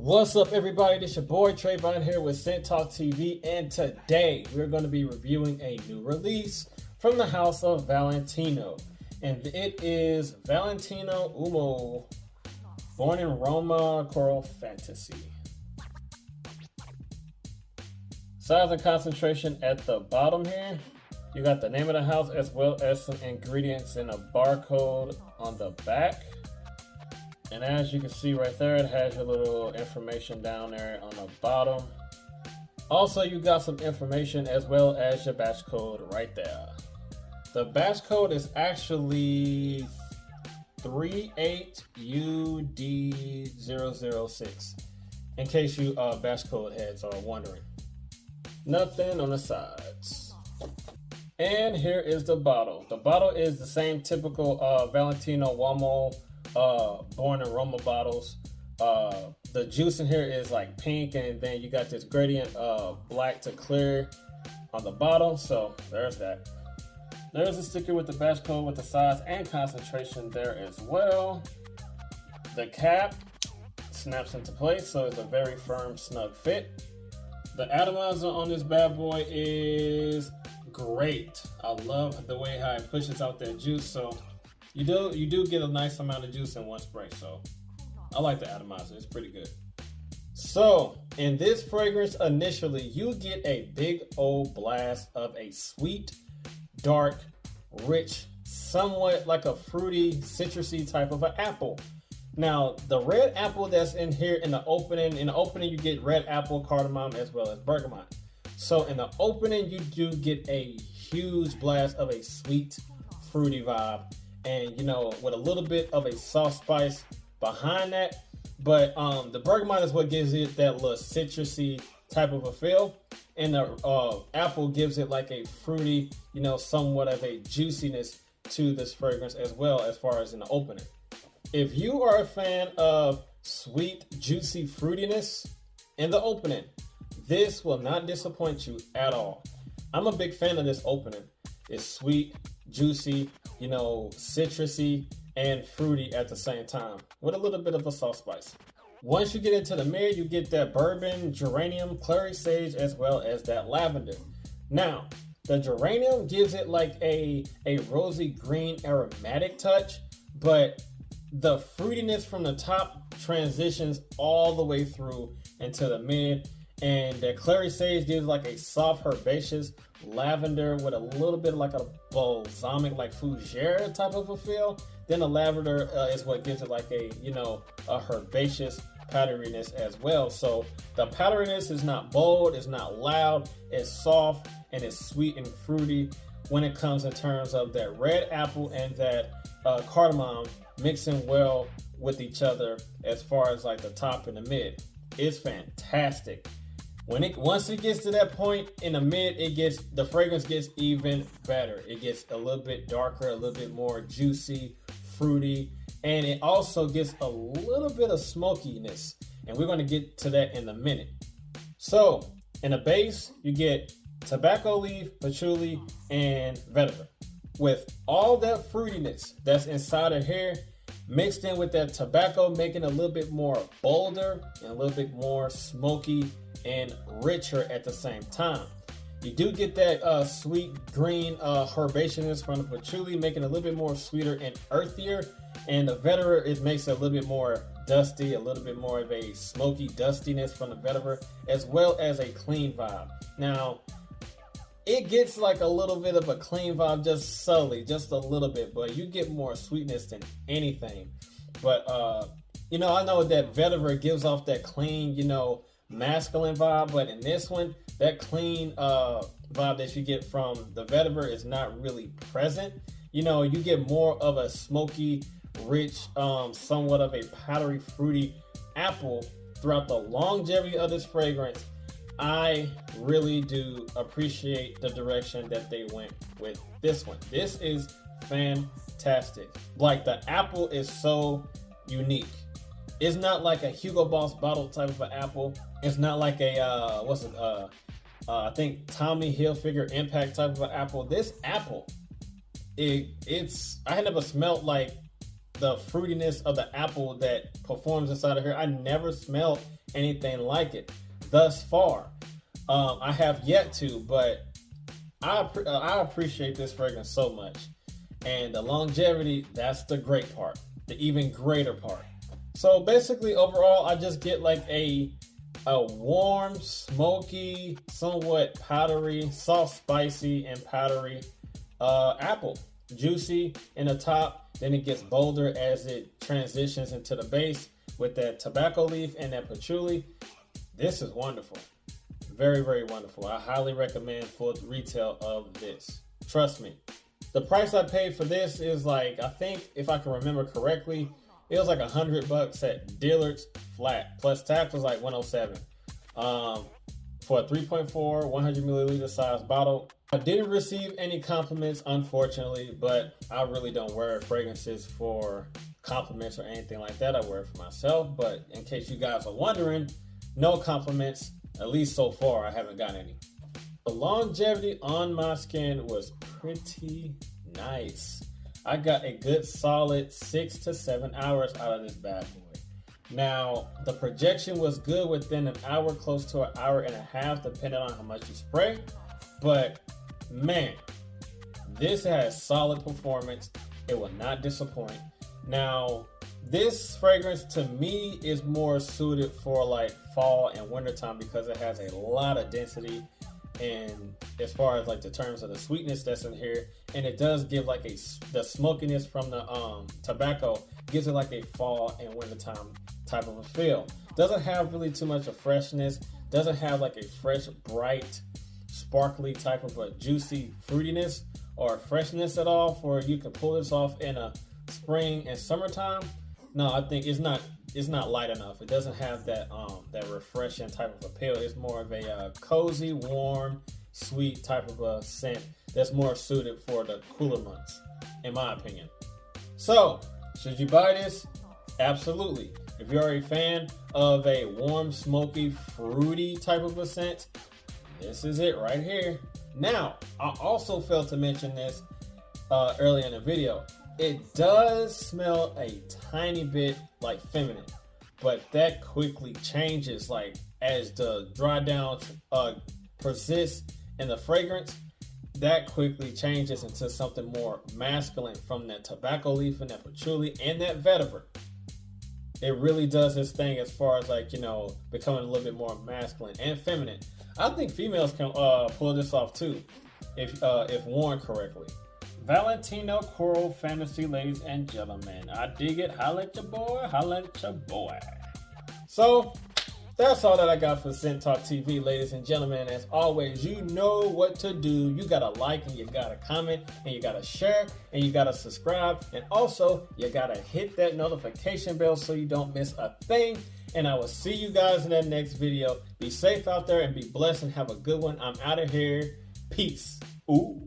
What's up, everybody? This your boy Trayvon here with Scent Talk TV, and today we're going to be reviewing a new release from the house of Valentino, and it is Valentino Uomo, born in Roma, Coral Fantasy. Size and concentration at the bottom here. You got the name of the house as well as some ingredients and a barcode on the back. And as you can see right there, it has your little information down there on the bottom. Also, you got some information as well as your batch code right there. The batch code is actually 38UD006, in case you batch code heads are wondering. Nothing on the sides. And here is the bottle. The bottle is the same typical Valentino Uomo born in Roma bottles. The juice in here is like pink, and then you got this gradient of black to clear on the bottle. So there's that. There's a sticker with the batch code with the size and concentration there as well. The cap snaps into place, so it's a very firm, snug fit. The atomizer on this bad boy is great. I love the way how it pushes out that juice. So you do get a nice amount of juice in one spray, so I like the atomizer. It's pretty good. So in this fragrance, initially you get a big old blast of a sweet, dark, rich, somewhat like a fruity, citrusy type of an apple. Now the red apple that's in here in the opening you get red apple, cardamom, as well as bergamot. So in the opening you do get a huge blast of a sweet, fruity vibe. And with a little bit of a soft spice behind that, but the bergamot is what gives it that little citrusy type of a feel, and the apple gives it like a fruity, somewhat of a juiciness to this fragrance as well, as far as in the opening. If you are a fan of sweet, juicy fruitiness in the opening, this will not disappoint you at all. I'm a big fan of this opening. It's sweet, juicy, citrusy and fruity at the same time, with a little bit of a soft spice. Once you get into the mid, you get that bourbon, geranium, clary sage, as well as that lavender. Now, the geranium gives it like a rosy green aromatic touch, but the fruitiness from the top transitions all the way through into the mid, and the clary sage gives like a soft herbaceous lavender with a little bit like a balsamic, like fougere type of a feel. Then the lavender is what gives it like a herbaceous powderiness as well. So the powderiness is not bold, it's not loud, it's soft, and it's sweet and fruity when it comes in terms of that red apple and that cardamom mixing well with each other as far as like the top and the mid. It's fantastic. Once it gets to that point in the mid, the fragrance gets even better. It gets a little bit darker, a little bit more juicy, fruity, and it also gets a little bit of smokiness. And we're going to get to that in a minute. So in the base, you get tobacco leaf, patchouli, and vetiver. With all that fruitiness that's inside of here, mixed in with that tobacco, making it a little bit more bolder and a little bit more smoky and richer at the same time. You do get that sweet green herbaceousness from the patchouli, making it a little bit more sweeter and earthier. And the vetiver, it makes it a little bit more dusty, a little bit more of a smoky dustiness from the vetiver, as well as a clean vibe. Now, it gets like a little bit of a clean vibe just subtly, just a little bit, but you get more sweetness than anything. But I know that vetiver gives off that clean, masculine vibe, but in this one, that clean vibe that you get from the vetiver is not really present. You get more of a smoky, rich, somewhat of a powdery, fruity apple throughout the longevity of this fragrance. I really do appreciate the direction that they went with this one. This is fantastic. Like, the apple is so unique. It's not like a Hugo Boss bottle type of an apple. It's not like a I think Tommy Hilfiger Impact type of an apple. This apple, I had never smelled like the fruitiness of the apple that performs inside of here. I never smelled anything like it thus far. I have yet to, but I appreciate this fragrance so much. And the longevity, that's the great part, the even greater part. So basically, overall, I just get like a warm, smoky, somewhat powdery, soft, spicy, and powdery apple. Juicy in the top, then it gets bolder as it transitions into the base with that tobacco leaf and that patchouli. This is wonderful. Very, very wonderful. I highly recommend full retail of this. Trust me. The price I paid for this is like, I think if I can remember correctly, it was like $100 at Dillard's flat. Plus tax was like $107. For a 3.4 100 milliliter size bottle. I didn't receive any compliments, unfortunately, but I really don't wear fragrances for compliments or anything like that. I wear it for myself, but in case you guys are wondering, no compliments, at least so far. I haven't gotten any. The longevity on my skin was pretty nice. I got a good solid 6 to 7 hours out of this bad boy. Now, the projection was good within an hour, close to an hour and a half, depending on how much you spray. But man, this has solid performance. It will not disappoint. Now, this fragrance to me is more suited for like fall and wintertime because it has a lot of density. And as far as like the terms of the sweetness that's in here, and it does give like the smokiness from the tobacco gives it like a fall and wintertime type of a feel. Doesn't have really too much of freshness. Doesn't have like a fresh, bright, sparkly type of a juicy fruitiness or freshness at all. For you can pull this off in a spring and summertime. No, I think it's not light enough. It doesn't have that that refreshing type of appeal. It's more of a cozy, warm, sweet type of a scent that's more suited for the cooler months, in my opinion. So, should you buy this? Absolutely. If you're a fan of a warm, smoky, fruity type of a scent, this is it right here. Now, I also failed to mention this earlier in the video. It does smell a tiny bit like feminine, but that quickly changes like as the dry down persists in the fragrance. That quickly changes into something more masculine from that tobacco leaf and that patchouli and that vetiver. It really does its thing as far as like, you know, becoming a little bit more masculine and feminine. I think females can pull this off too, if worn correctly. Valentino Coral Fantasy, ladies and gentlemen. I dig it. Holla at your boy. Holla at your boy. So, that's all that I got for Scent Talk TV, ladies and gentlemen. As always, you know what to do. You gotta like and you gotta comment and you gotta share and you gotta subscribe. And also, you gotta hit that notification bell so you don't miss a thing. And I will see you guys in that next video. Be safe out there and be blessed and have a good one. I'm out of here. Peace. Ooh.